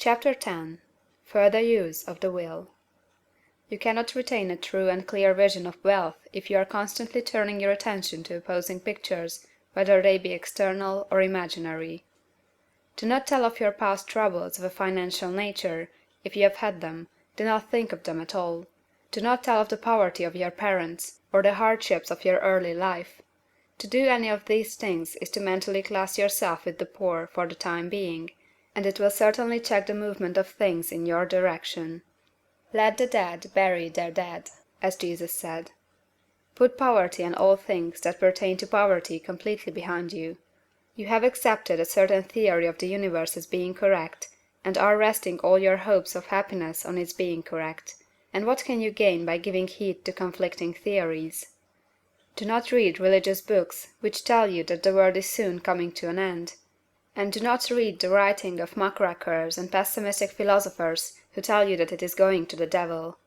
Chapter 10. Further Use of the Will. You cannot retain a true and clear vision of wealth if you are constantly turning your attention to opposing pictures, whether they be external or imaginary. Do not tell of your past troubles of a financial nature, if you have had them; do not think of them at all. Do not tell of the poverty of your parents, or the hardships of your early life. To do any of these things is to mentally class yourself with the poor for the time being, and it will certainly check the movement of things in your direction. Let the dead bury their dead, as Jesus said. Put poverty and all things that pertain to poverty completely behind you. You have accepted a certain theory of the universe as being correct, and are resting all your hopes of happiness on its being correct. And what can you gain by giving heed to conflicting theories? Do not read religious books which tell you that the world is soon coming to an end. And do not read the writing of muckrakers and pessimistic philosophers who tell you that it is going to the devil.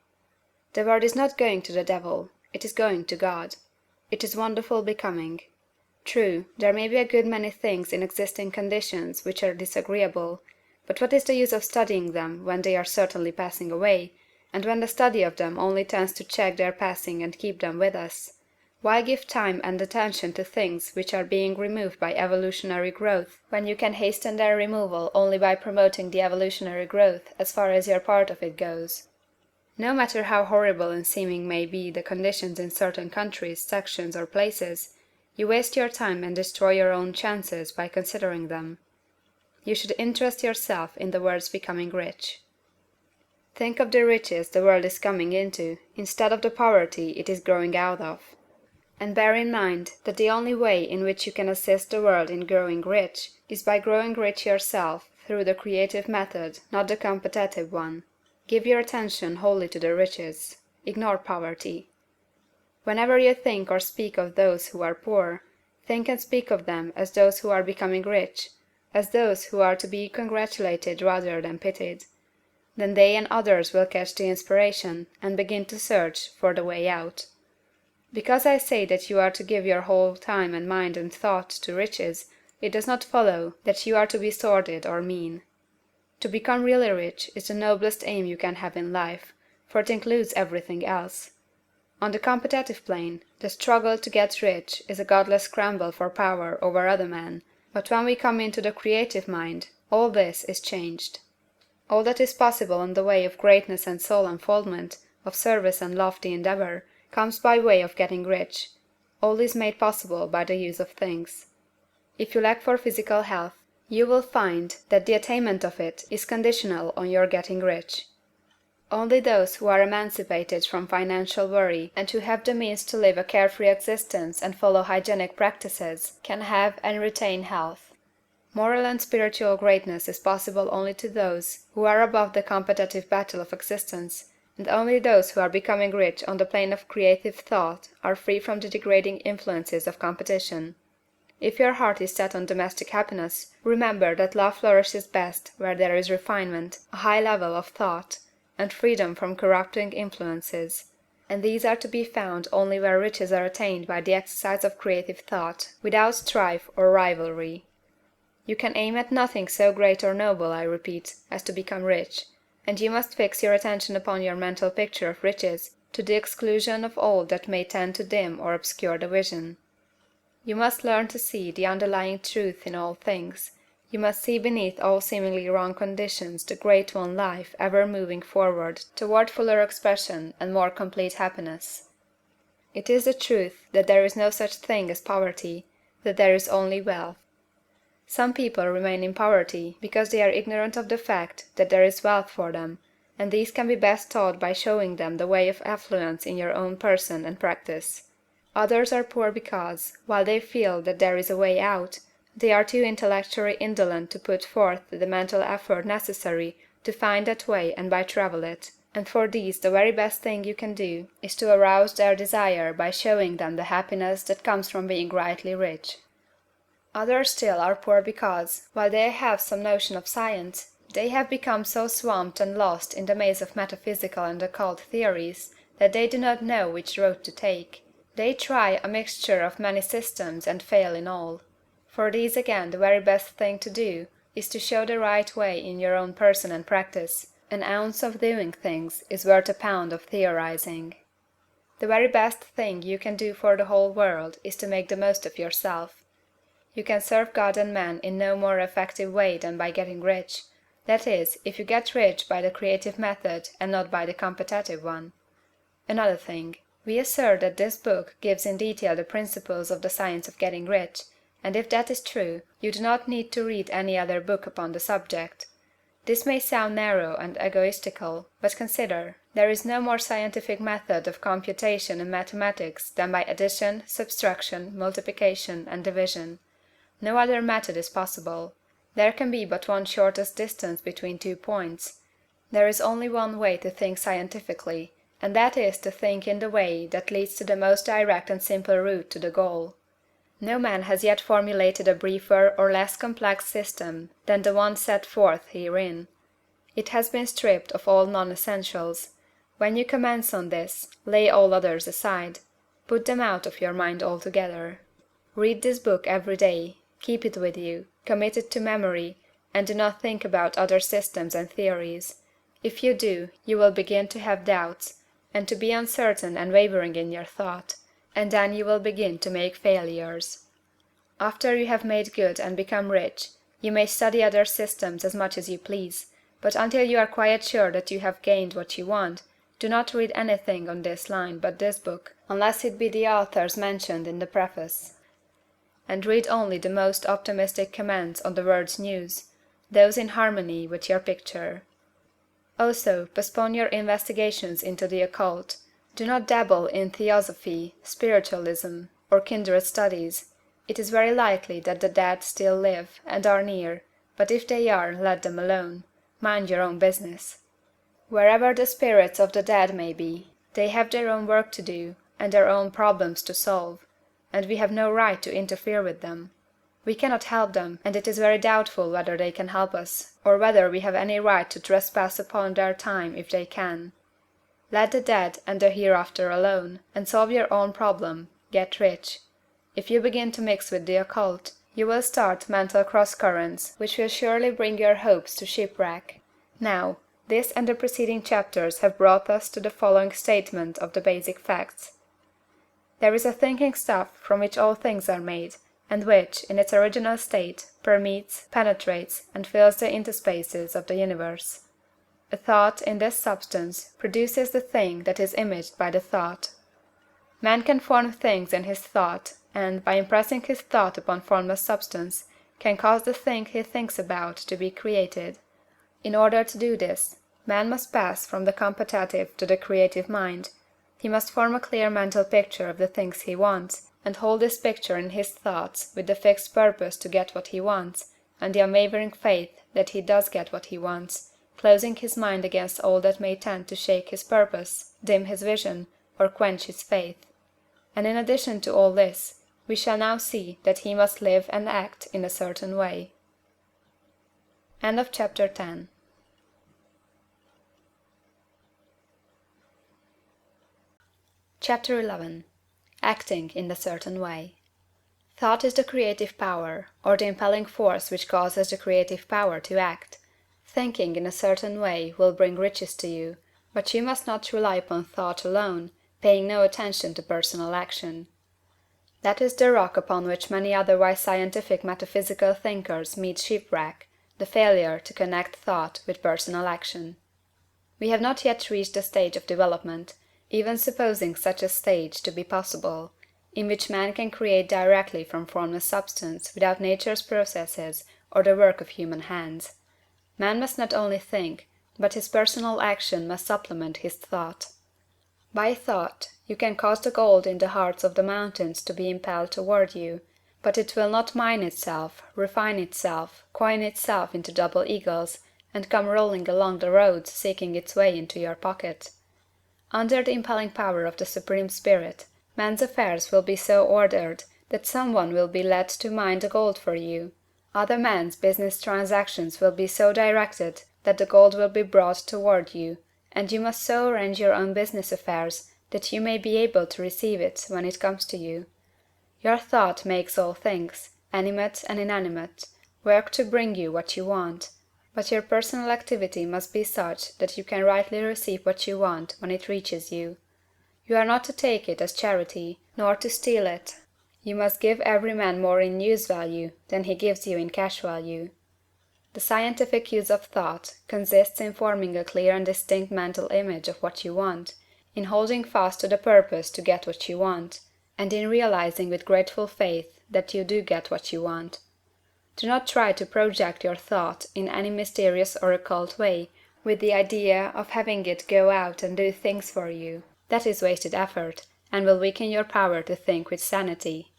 The world is not going to the devil, it is going to God. It is wonderful becoming. True, there may be a good many things in existing conditions which are disagreeable, but what is the use of studying them when they are certainly passing away, and when the study of them only tends to check their passing and keep them with us? Why give time and attention to things which are being removed by evolutionary growth, when you can hasten their removal only by promoting the evolutionary growth as far as your part of it goes? No matter how horrible in seeming may be the conditions in certain countries, sections, or places, you waste your time and destroy your own chances by considering them. You should interest yourself in the world's becoming rich. Think of the riches the world is coming into, instead of the poverty it is growing out of. And bear in mind that the only way in which you can assist the world in growing rich is by growing rich yourself through the creative method, not the competitive one. Give your attention wholly to the riches. Ignore poverty. Whenever you think or speak of those who are poor, think and speak of them as those who are becoming rich, as those who are to be congratulated rather than pitied. Then they and others will catch the inspiration and begin to search for the way out. Because I say that you are to give your whole time and mind and thought to riches, it does not follow that you are to be sordid or mean. To become really rich is the noblest aim you can have in life, for it includes everything else. On the competitive plane, the struggle to get rich is a godless scramble for power over other men, but when we come into the creative mind, all this is changed. All that is possible in the way of greatness and soul unfoldment, of service and lofty endeavor, comes by way of getting rich. All is made possible by the use of things. If you lack for physical health, you will find that the attainment of it is conditional on your getting rich. Only those who are emancipated from financial worry and who have the means to live a carefree existence and follow hygienic practices can have and retain health. Moral and spiritual greatness is possible only to those who are above the competitive battle of existence, and only those who are becoming rich on the plane of creative thought are free from the degrading influences of competition. If your heart is set on domestic happiness, remember that love flourishes best where there is refinement, a high level of thought, and freedom from corrupting influences, and these are to be found only where riches are attained by the exercise of creative thought, without strife or rivalry. You can aim at nothing so great or noble, I repeat, as to become rich, and you must fix your attention upon your mental picture of riches, to the exclusion of all that may tend to dim or obscure the vision. You must learn to see the underlying truth in all things. You must see beneath all seemingly wrong conditions the great one life ever moving forward toward fuller expression and more complete happiness. It is the truth that there is no such thing as poverty, that there is only wealth. Some people remain in poverty because they are ignorant of the fact that there is wealth for them, and these can be best taught by showing them the way of affluence in your own person and practice. Others are poor because, while they feel that there is a way out, they are too intellectually indolent to put forth the mental effort necessary to find that way and by travel it, and for these the very best thing you can do is to arouse their desire by showing them the happiness that comes from being rightly rich. Others still are poor because, while they have some notion of science, they have become so swamped and lost in the maze of metaphysical and occult theories that they do not know which road to take. They try a mixture of many systems and fail in all. For these again the very best thing to do is to show the right way in your own person and practice. An ounce of doing things is worth a pound of theorizing. The very best thing you can do for the whole world is to make the most of yourself. You can serve God and man in no more effective way than by getting rich. That is, if you get rich by the creative method and not by the competitive one. Another thing. We assert that this book gives in detail the principles of the science of getting rich, and if that is true, you do not need to read any other book upon the subject. This may sound narrow and egoistical, but consider, there is no more scientific method of computation in mathematics than by addition, subtraction, multiplication, and division. No other method is possible. There can be but one shortest distance between 2 points. There is only one way to think scientifically, and that is to think in the way that leads to the most direct and simple route to the goal. No man has yet formulated a briefer or less complex system than the one set forth herein. It has been stripped of all non-essentials. When you commence on this, lay all others aside. Put them out of your mind altogether. Read this book every day, keep it with you, commit it to memory, and do not think about other systems and theories. If you do, you will begin to have doubts, and to be uncertain and wavering in your thought, and then you will begin to make failures. After you have made good and become rich, you may study other systems as much as you please, but until you are quite sure that you have gained what you want, do not read anything on this line but this book, unless it be the authors mentioned in the preface. And read only the most optimistic comments on the world's news, those in harmony with your picture. Also, postpone your investigations into the occult. Do not dabble in theosophy, spiritualism, or kindred studies. It is very likely that the dead still live, and are near, but if they are, let them alone. Mind your own business. Wherever the spirits of the dead may be, they have their own work to do, and their own problems to solve, and we have no right to interfere with them. We cannot help them, and it is very doubtful whether they can help us, or whether we have any right to trespass upon their time if they can. Let the dead and the hereafter alone, and solve your own problem, get rich. If you begin to mix with the occult, you will start mental cross-currents which will surely bring your hopes to shipwreck. Now, this and the preceding chapters have brought us to the following statement of the basic facts. There is a thinking stuff from which all things are made, and which, in its original state, permeates, penetrates, and fills the interspaces of the universe. A thought in this substance produces the thing that is imaged by the thought. Man can form things in his thought, and, by impressing his thought upon formless substance, can cause the thing he thinks about to be created. In order to do this, man must pass from the competitive to the creative mind. He must form a clear mental picture of the things he wants, and hold this picture in his thoughts with the fixed purpose to get what he wants, and the unwavering faith that he does get what he wants, closing his mind against all that may tend to shake his purpose, dim his vision, or quench his faith. And in addition to all this, we shall now see that he must live and act in a certain way. End of chapter 10. Chapter 11. Acting in a certain way. Thought is the creative power, or the impelling force which causes the creative power to act. Thinking in a certain way will bring riches to you, but you must not rely upon thought alone, paying no attention to personal action. That is the rock upon which many otherwise scientific metaphysical thinkers meet shipwreck, the failure to connect thought with personal action. We have not yet reached the stage of development, even supposing such a stage to be possible, in which man can create directly from formless substance without nature's processes or the work of human hands. Man must not only think, but his personal action must supplement his thought. By thought, you can cause the gold in the hearts of the mountains to be impelled toward you, but it will not mine itself, refine itself, coin itself into double eagles, and come rolling along the roads seeking its way into your pocket. Under the impelling power of the Supreme Spirit, man's affairs will be so ordered that some one will be led to mine the gold for you. Other men's business transactions will be so directed that the gold will be brought toward you, and you must so arrange your own business affairs that you may be able to receive it when it comes to you. Your thought makes all things, animate and inanimate, Work to bring you what you want. But your personal activity must be such that you can rightly receive what you want when it reaches you. You are not to take it as charity, nor to steal it. You must give every man more in use value than he gives you in cash value. The scientific use of thought consists in forming a clear and distinct mental image of what you want, in holding fast to the purpose to get what you want, and in realizing with grateful faith that you do get what you want. Do not try to project your thought in any mysterious or occult way, with the idea of having it go out and do things for you. That is wasted effort, and will weaken your power to think with sanity.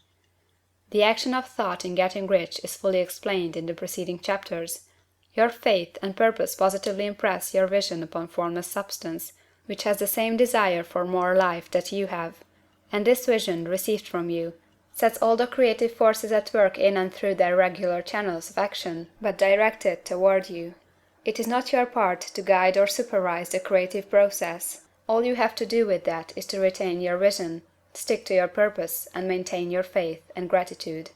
The action of thought in getting rich is fully explained in the preceding chapters. Your faith and purpose positively impress your vision upon formless substance, which has the same desire for more life that you have, and this vision, received from you, sets all the creative forces at work in and through their regular channels of action, but directed toward you. It is not your part to guide or supervise the creative process. All you have to do with that is to retain your vision, stick to your purpose, and maintain your faith and gratitude.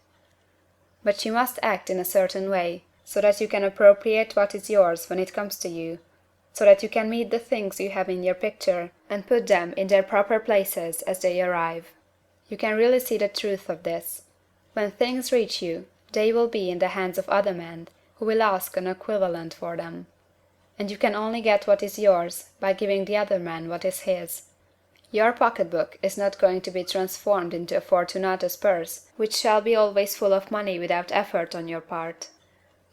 But you must act in a certain way, so that you can appropriate what is yours when it comes to you, so that you can meet the things you have in your picture, and put them in their proper places as they arrive. You can really see the truth of this. When things reach you, they will be in the hands of other men, who will ask an equivalent for them. And you can only get what is yours by giving the other man what is his. Your pocketbook is not going to be transformed into a Fortunatus purse, which shall be always full of money without effort on your part.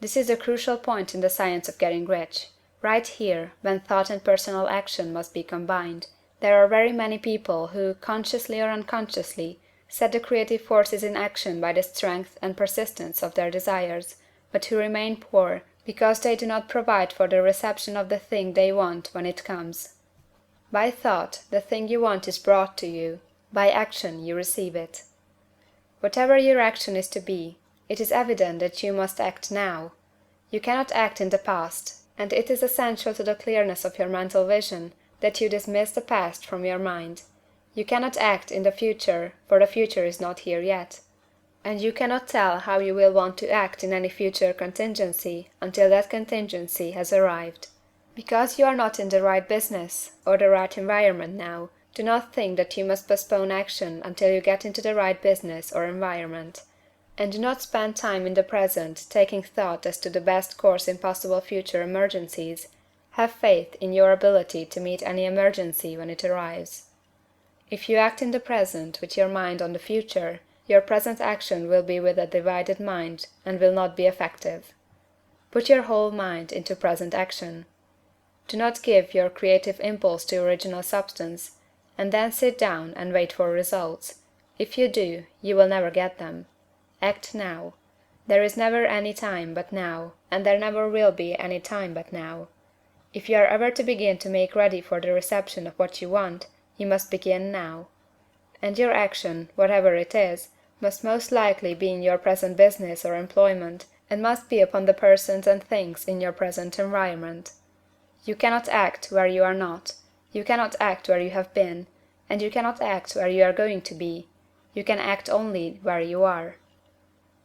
This is a crucial point in the science of getting rich. Right here, when thought and personal action must be combined, there are very many people who, consciously or unconsciously, set the creative forces in action by the strength and persistence of their desires, but who remain poor because they do not provide for the reception of the thing they want when it comes. By thought, the thing you want is brought to you. By action, you receive it. Whatever your action is to be, it is evident that you must act now. You cannot act in the past, and it is essential to the clearness of your mental vision that you dismiss the past from your mind. You cannot act in the future, for the future is not here yet. And you cannot tell how you will want to act in any future contingency until that contingency has arrived. Because you are not in the right business or the right environment now, do not think that you must postpone action until you get into the right business or environment. And do not spend time in the present taking thought as to the best course in possible future emergencies. Have faith in your ability to meet any emergency when it arrives. If you act in the present with your mind on the future, your present action will be with a divided mind and will not be effective. Put your whole mind into present action. Do not give your creative impulse to original substance, and then sit down and wait for results. If you do, you will never get them. Act now. There is never any time but now, and there never will be any time but now. If you are ever to begin to make ready for the reception of what you want, you must begin now. And your action, whatever it is, must most likely be in your present business or employment, and must be upon the persons and things in your present environment. You cannot act where you are not, you cannot act where you have been, and you cannot act where you are going to be. You can act only where you are.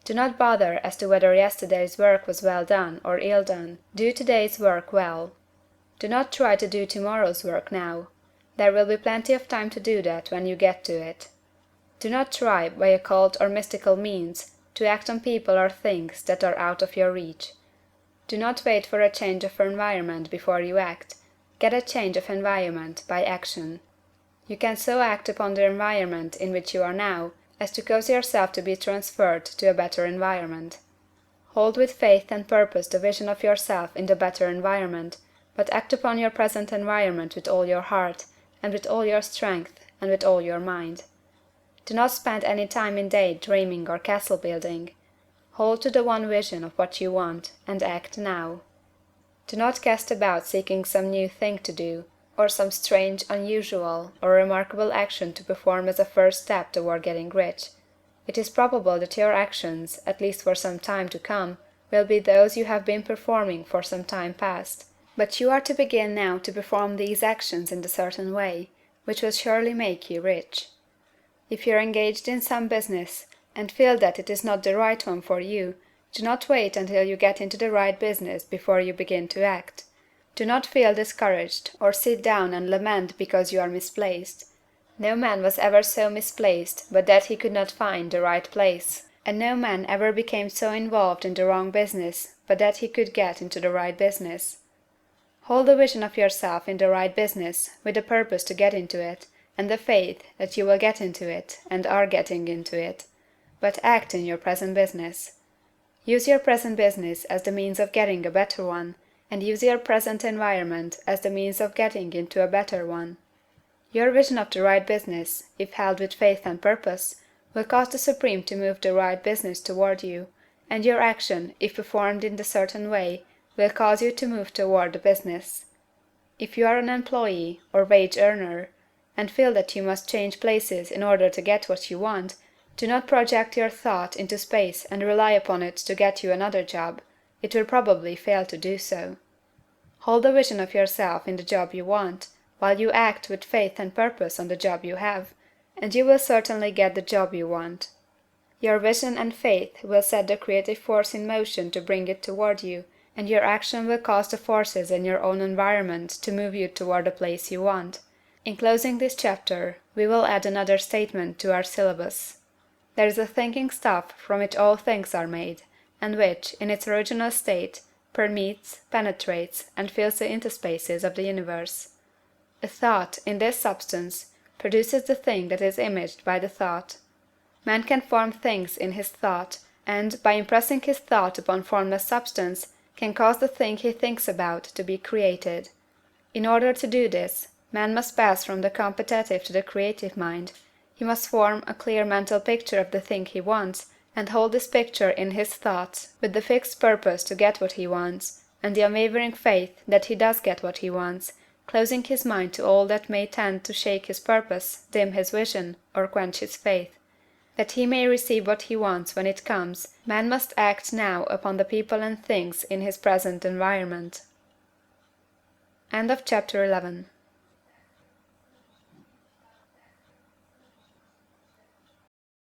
Do not bother as to whether yesterday's work was well done or ill done. Do today's work well. Do not try to do tomorrow's work now. There will be plenty of time to do that when you get to it. Do not try, by occult or mystical means, to act on people or things that are out of your reach. Do not wait for a change of environment before you act. Get a change of environment by action. You can so act upon the environment in which you are now as to cause yourself to be transferred to a better environment. Hold with faith and purpose the vision of yourself in the better environment, but act upon your present environment with all your heart, and with all your strength, and with all your mind. Do not spend any time in day dreaming or castle building. Hold to the one vision of what you want, and act now. Do not cast about seeking some new thing to do, or some strange, unusual, or remarkable action to perform as a first step toward getting rich. It is probable that your actions, at least for some time to come, will be those you have been performing for some time past. But you are to begin now to perform these actions in a certain way, which will surely make you rich. If you are engaged in some business, and feel that it is not the right one for you, Do not wait until you get into the right business before you begin to act. Do not feel discouraged, or sit down and lament because you are misplaced. No man was ever so misplaced but that he could not find the right place, and no man ever became so involved in the wrong business but that he could get into the right business. Hold the vision of yourself in the right business, with the purpose to get into it, and the faith that you will get into it, and are getting into it. But act in your present business. Use your present business as the means of getting a better one, and use your present environment as the means of getting into a better one. Your vision of the right business, if held with faith and purpose, will cause the Supreme to move the right business toward you, and your action, if performed in the certain way, will cause you to move toward the business. If you are an employee, or wage earner, and feel that you must change places in order to get what you want, do not project your thought into space and rely upon it to get you another job. It will probably fail to do so. Hold the vision of yourself in the job you want, while you act with faith and purpose on the job you have, and you will certainly get the job you want. Your vision and faith will set the creative force in motion to bring it toward you, and your action will cause the forces in your own environment to move you toward the place you want. In closing this chapter, we will add another statement to our syllabus. There is a thinking stuff from which all things are made, and which, in its original state, permeates, penetrates, and fills the interspaces of the universe. A thought, in this substance, produces the thing that is imaged by the thought. Man can form things in his thought, and, by impressing his thought upon formless substance, can cause the thing he thinks about to be created. In order to do this, man must pass from the competitive to the creative mind. He must form a clear mental picture of the thing he wants, and hold this picture in his thoughts, with the fixed purpose to get what he wants, and the unwavering faith that he does get what he wants, closing his mind to all that may tend to shake his purpose, dim his vision, or quench his faith. That he may receive what he wants when it comes, man must act now upon the people and things in his present environment. End of chapter 11.